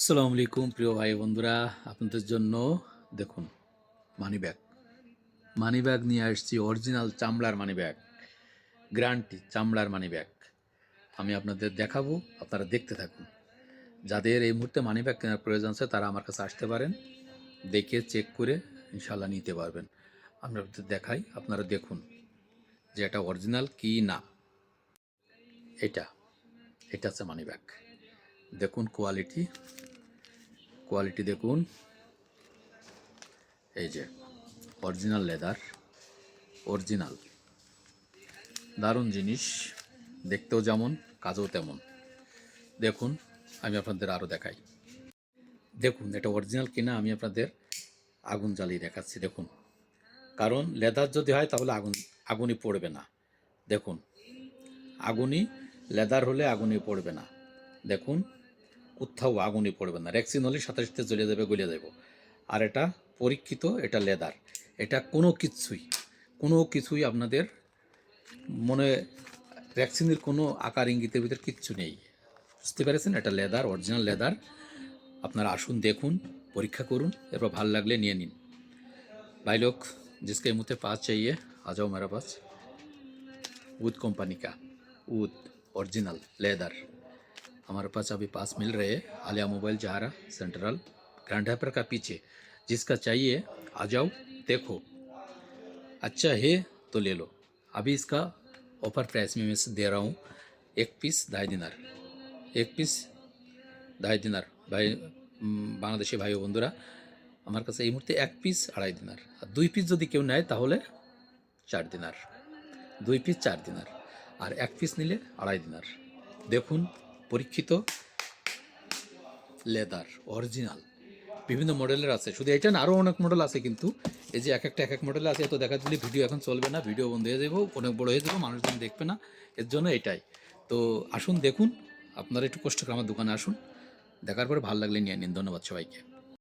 আসসালামু আলাইকুম প্রিয় ভাই বন্ধুরা, আপনাদের জন্য দেখুন মানি ব্যাগ নিয়ে আসছি। অরিজিনাল চামড়ার মানি ব্যাগ, গ্যারান্টি চামড়ার মানি ব্যাগ আমি আপনাদের দেখাবো, আপনারা দেখতে থাকুন। যাদের এই মুহূর্তে মানি ব্যাগ কেনার প্রয়োজন আছে তারা আমার কাছে আসতে পারেন, দেখে চেক করে ইনশাল্লাহ নিতে পারবেন। আমি আপনাদের দেখাই, আপনারা দেখুন যে এটা অরিজিনাল কি না। এটা এটা হচ্ছে মানি ব্যাগ। দেখুন কোয়ালিটি দেখুন, এই যে অরিজিনাল লেদার, অরিজিনাল দারুণ জিনিস, দেখতেও যেমন কাজও তেমন। দেখুন আমি আপনাদের আরও দেখাই, দেখুন এটা অরিজিনাল কিনা আমি আপনাদের আগুন জ্বালিয়ে দেখাচ্ছি। দেখুন, কারণ লেদার যদি হয় তাহলে আগুনই পড়বে না। দেখুন আগুনই, লেদার হলে আগুনই পড়বে না। দেখুন কোথাও আগুনই পড়বে না, রেক্সিন হলে সাথে সাথে জ্বলে যাবে, গলে যাব। আর এটা পরীক্ষিত, এটা লেদার, এটা কোনো কিছুই আপনাদের মনে ভ্যাকসিনের কোনো আকার ইঙ্গিতের ভিতরে কিচ্ছু নেই। বুঝতে পেরেছেন? এটা লেদার, অরিজিনাল লেদার। আপনারা আসুন, দেখুন, পরীক্ষা করুন, এরপর ভালো লাগলে নিয়ে নিন। भाई लोग, जिसके मुझे पास चाहिए आ जाओ मेरे पास। वुड कंपनी का वुड ओरिजिनल लेदर हमारे पास अभी पास मिल रहे हैं। Alia mobile जहारा central grand hyper का पीछे। जिसका चाहिए आ जाओ, देखो अच्छा है तो ले लो। अभी इसका ऑफर प्राइस में मैं दे रहा हूँ, एक पीस 2.5 दिनार, एक पीस 2.5 दिनार। भाई বাংলাদেশি ভাই ও বন্ধুরা, আমার কাছে এই মুহূর্তে এক পিস 2.5 দিনার, আর 2 পিস যদি কেউ নেয় তাহলে 4 দিনার। 2 পিস 4 দিনার, আর এক পিস নিলে 2.5 দিনার। দেখুন পরীক্ষিত লেদার, অরিজিনাল, বিভিন্ন মডেলের আছে, শুধু এটা না আরও অনেক মডেল আছে। কিন্তু এই যে এক এক মডেল আছে, এত দেখা দিলে ভিডিও এখন চলবে না, ভিডিও বন্ধ হয়ে যাবো, অনেক বড় হয়ে যাবো, মানুষজন দেখবে না। এর জন্য এটাই। তো আসুন দেখুন, আপনারা একটু কষ্ট করে আমার দোকানে আসুন, দেখার পরে ভালো লাগলে নিয়ে নিন। ধন্যবাদ সবাইকে।